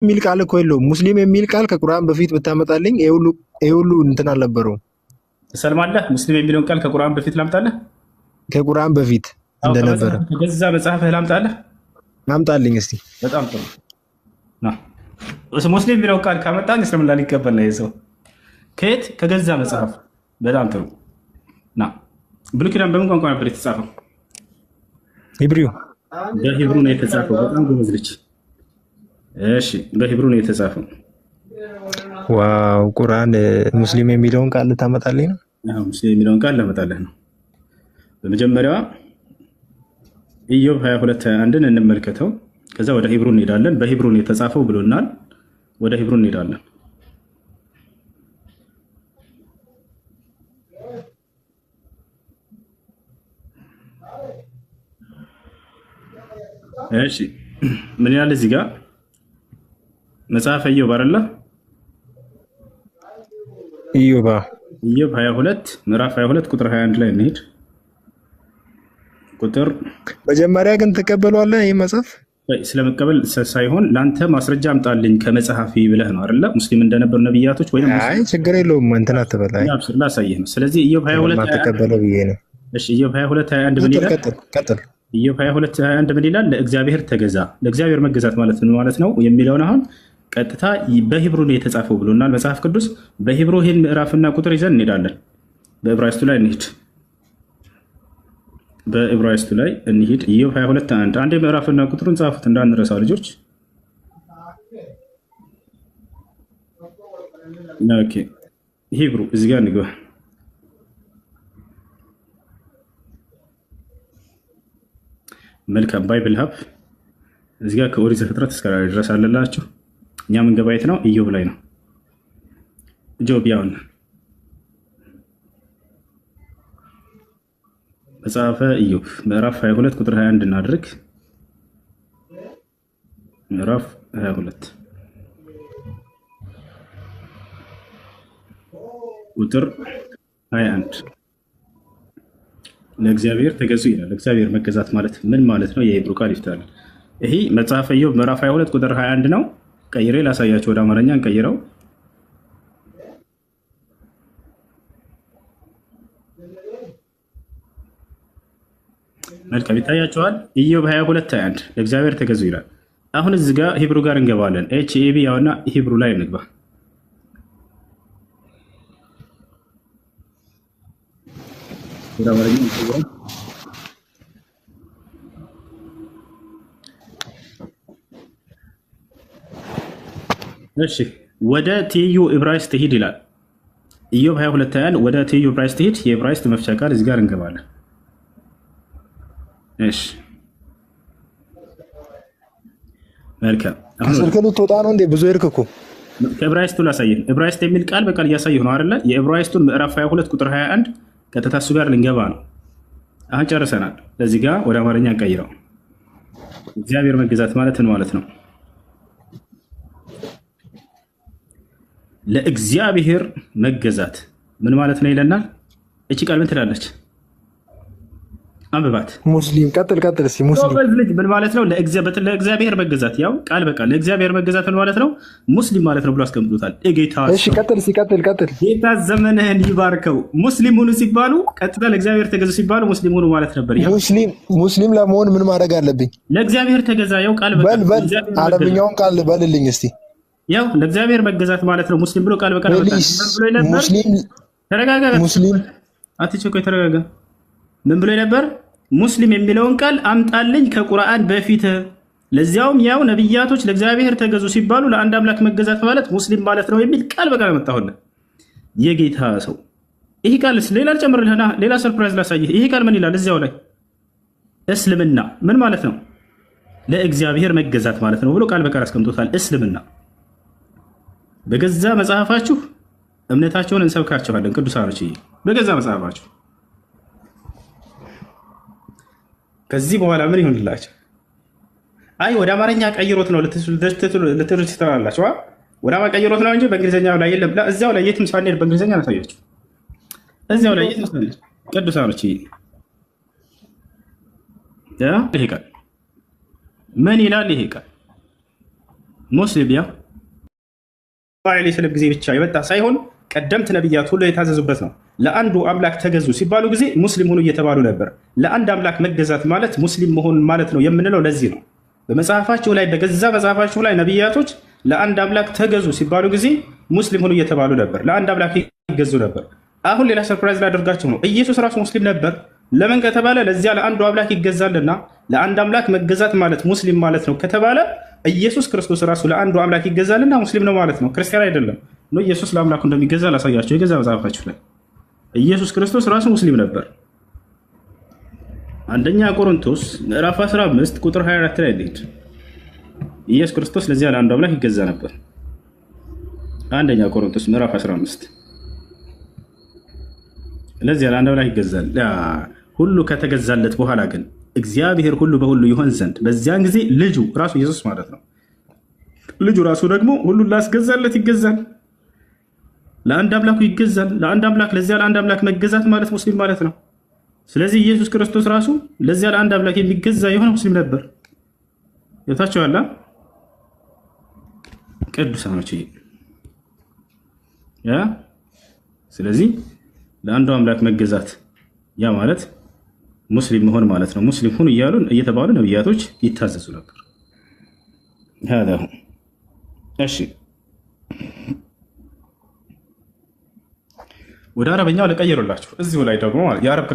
የሚል ቃል እኮ የለውም። ሙስሊም የሚል ቃል ከቁርአን በፊት ብታመጣልኝ ይሄ ሁሉ እንትን አልነበረውም። ትሰልማለህ? ሙስሊም የሚለውን ቃል ከቁርአን በፊት ላምጣለህ? ከቁርአን በፊት እንደነበረ ከገዛ መጽሐፍህ ላምጣለህ? አምጣልኝ እስቲ። በጣም ጥሩ ና። ሙስሊም የሚለውን ቃል ካመጣን እስልምና ሊቀበል ነው ሰው። ከየት? ከገዛ መጽሐፍ። በጣም ጥሩ ና። ብሉይ ኪዳን በምን ቋንቋ ነበር የተጻፈው? ሂብሪው። በሂብሩ ነው የተጻፈው። በጣም ጎበዝ ልጅ። እሺ፣ በሂብሩ ነው የተጻፈው። ዋው! ቁርአን ሙስሊም የሚለውን ቃል ልታመጣልኝ ነው? አዎ፣ ሙስሊም የሚለውን ቃል ላመጣልህ ነው። በመጀመሪያዋ ኢዮብ 22:21ን እንመልከተው። ከዛ ወደ ሂብሩ እንሄዳለን። በሂብሩ ነው የተጻፈው ብሎናል። ወደ ሂብሩ እንሄዳለን። እሺ ምን ያለ እዚህ ጋር መጽሐፈ ኢዮብ አይደለ? ኢዮብ 22 ምዕራፍ 22 ቁጥር 21 ላይ እንሄድ። ቁጥር መጀመሪያ ግን ትቀበሏለህ? ይህ መጽሐፍ ስለመቀበል ሳይሆን ለአንተ ማስረጃ አምጣልኝ ከመጽሐፊ ብለህ ነው አይደለ? ሙስሊም እንደነበሩ ነብያቶች ወይም አይ ችግር የለውም እንትን አትበላይ ላሳየህ ነው። ስለዚህ ኢዮብ 22 ተቀበለው ብዬ ነው። እሺ ኢዮብ 22:21 ምን ይላል? ቀጥል። ኢዮብ 22:21 ምን ይላል? ለእግዚአብሔር ተገዛ። ለእግዚአብሔር መገዛት ማለት ምን ማለት ነው የሚለውን አሁን ቀጥታ በሂብሩ ነው የተጻፈው ብሎናል መጽሐፍ ቅዱስ። በሂብሩ ይህን ምዕራፍና ቁጥር ይዘን እንሄዳለን። በዕብራይስጡ ላይ እንሂድ። በዕብራይስጡ ላይ እንሂድ። ኢዮብ 22:1 አንዴ ምዕራፍና ቁጥሩን ጻፉት እንዳንረሳው ልጆች። ኦኬ ሂብሩ እዚህ ጋር እንግባ። መልካም ባይብል ሀብ እዚህ ጋር ከኦሪት ዘፍጥረት እስከ ራዕይ ድረስ አለላችሁ። እኛ ምን ገባየት ነው? ኢዮብ ላይ ነው። ጆብ ያውን መጽሐፈ ኢዮብ ምዕራፍ 22 ቁጥር 21 እናድርግ። ምዕራፍ 22 ቁጥር 21 ለእግዚአብሔር ተገዙ ይላል። እግዚአብሔር መገዛት ማለት ምን ማለት ነው? የሂብሩ ቃል ይፍታል። ይሄ መጽሐፈ ኢዮብ ምዕራፍ 22 ቁጥር 21 ነው። ቀይሬ ላሳያቸው፣ ወደ አማርኛ እንቀይረው። መልካም ይታያቸዋል። ኢዮብ 22:21 ለእግዚአብሔር ተገዙ ይላል። አሁን እዚህ ጋር ሂብሩ ጋር እንገባለን። ኤችኤቢ ያውና ሂብሩ ላይ እንግባ። ወደ አማርኛ እንቀይረው። እሺ ወደ ትይዩ ዕብራይስጥ ሂድ ይላል። ኢዮብ 22:21 ወደ ትይዩ ዕብራይስጥ ሂድ። የዕብራይስጥ መፍቻ ቃል እዚህ ጋር እንገባለን። እሺ መልካም። አሁን ስልክ ልትወጣ ነው እንዴ? ብዙ ሄድክ እኮ። ከዕብራይስጡ ላሳየን። ዕብራይስጥ የሚል ቃል በቃል እያሳየሁ ነው አይደለ? የዕብራይስጡን ምዕራፍ 22 ቁጥር 21 ቀጥታ እሱ ጋር ልንገባ ነው። አሁን ጨርሰናል። ለዚህ ጋር ወደ አማርኛ እንቀይረው። እግዚአብሔር መገዛት ማለት ምን ማለት ነው? ለእግዚአብሔር መገዛት ምን ማለት ነው ይለናል። እቺ ቃል ምን ትላለች? አንብባት። ሙስሊም ቀጥል እስኪ። ሙስሊም ልጅ ምን ማለት ነው? ለእግዚአብሔር መገዛት ያው ቃል በቃል ለእግዚአብሔር መገዛት ምን ማለት ነው? ሙስሊም ማለት ነው ብሎ አስቀምጦታል። ጌታ እሺ ቀጥል። ጌታ ዘመንህን ይባርከው። ሙስሊም ሁኑ ሲባሉ ቀጥታ ለእግዚአብሔር ተገዙ ሲባሉ ሙስሊም ሁኑ ማለት ነበር። ሙስሊም ለመሆን ምን ማድረግ አለብኝ? ለእግዚአብሔር ተገዛ። ያው ቃል በቃል አረብኛውን ቃል በልልኝ እስቲ። ያው ለእግዚአብሔር መገዛት ማለት ነው ሙስሊም ብሎ ቃል በቃል ተረጋጋ። ሙስሊም አትቸኮይ፣ ተረጋጋ። ምን ብሎ ነበር? ሙስሊም የሚለውን ቃል አምጣልኝ ከቁርአን በፊት። ለዚያውም ያው ነብያቶች ለእግዚአብሔር ተገዙ ሲባሉ ለአንድ አምላክ መገዛት ማለት ሙስሊም ማለት ነው የሚል ቃል በቃል መጣሁልህ። የጌታ ሰው ይሄ ቃል ሌላ ልጨምርልህና ሌላ ሰርፕራይዝ ላሳይህ። ይሄ ቃል ምን ይላል? እዚያው ላይ እስልምና ምን ማለት ነው? ለእግዚአብሔር መገዛት ማለት ነው ብሎ ቃል በቃል አስቀምጦታል። እስልምና በገዛ መጽሐፋችሁ እምነታቸውን እንሰብካቸዋለን ቅዱሳኖች፣ በገዛ መጽሐፋችሁ። ከዚህ በኋላ ምን ይሆንላቸው? አይ ወደ አማርኛ ቀይሮት ነው ልትሉ ትችላላችሁ። ወደ አማርኛ ቀይሮት ነው እንጂ በእንግሊዝኛ ላይ የለም። እዚያው ላይ የትም ሳንሄድ በእንግሊዝኛ እናሳያችሁ። እዚያው ላይ የትም ሳንሄድ ቅዱሳኖች፣ ይሄ ቃል ምን ይላል? ይሄ ቃል ሙስሊም ያ ዐለይሂ ሰላም ጊዜ ብቻ የመጣ ሳይሆን ቀደምት ነቢያት ሁሉ የታዘዙበት ነው። ለአንዱ አምላክ ተገዙ ሲባሉ ጊዜ ሙስሊም ሆኑ እየተባሉ ነበር። ለአንድ አምላክ መገዛት ማለት ሙስሊም መሆን ማለት ነው የምንለው ለዚህ ነው። በመጽሐፋቸው ላይ በገዛ መጽሐፋቸው ላይ ነቢያቶች ለአንድ አምላክ ተገዙ ሲባሉ ጊዜ ሙስሊም ሆኑ እየተባሉ ነበር። ለአንድ አምላክ ይገዙ ነበር። አሁን ሌላ ሰርፕራይዝ ላደርጋቸው ነው። ኢየሱስ ራሱ ሙስሊም ነበር። ለምን ከተባለ ለዚያ ለአንዱ አምላክ ይገዛልና ለአንድ አምላክ መገዛት ማለት ሙስሊም ማለት ነው ከተባለ ኢየሱስ ክርስቶስ ራሱ ለአንዱ አምላክ ይገዛልና ሙስሊም ነው ማለት ነው። ክርስቲያን አይደለም ነው። ኢየሱስ ለአምላኩ እንደሚገዛ ላሳያቸው። የገዛ መጽሐፋችሁ ላይ ኢየሱስ ክርስቶስ ራሱ ሙስሊም ነበር። አንደኛ ቆሮንቶስ ምዕራፍ 15 ቁጥር 24 ላይ ልሂድ። ኢየሱስ ክርስቶስ ለዚያ ለአንዱ አምላክ ይገዛ ነበር። አንደኛ ቆሮንቶስ ምዕራፍ 15 ለዚያ ለአንዱ አምላክ ይገዛል። ሁሉ ከተገዛለት በኋላ ግን እግዚአብሔር ሁሉ በሁሉ ይሆን ዘንድ በዚያን ጊዜ ልጁ ራሱ ኢየሱስ ማለት ነው። ልጁ ራሱ ደግሞ ሁሉን ላስገዛለት ይገዛል። ለአንድ አምላኩ ይገዛል። ለአንድ አምላክ ለዚያ ለአንድ አምላክ መገዛት ማለት ሙስሊም ማለት ነው። ስለዚህ ኢየሱስ ክርስቶስ ራሱ ለዚያ ለአንድ አምላክ የሚገዛ የሆነ ሙስሊም ነበር። የታቸዋላ ቅዱሳኖች ያ ስለዚህ ለአንዱ አምላክ መገዛት ያ ማለት ሙስሊም መሆን ማለት ነው። ሙስሊም ሁኑ እያሉ እየተባሉ ነቢያቶች ይታዘዙ ነበር። هذا هو እሺ ወደ አረበኛው ለቀየሩላችሁ እዚሁ ላይ ደግሞ የአረብ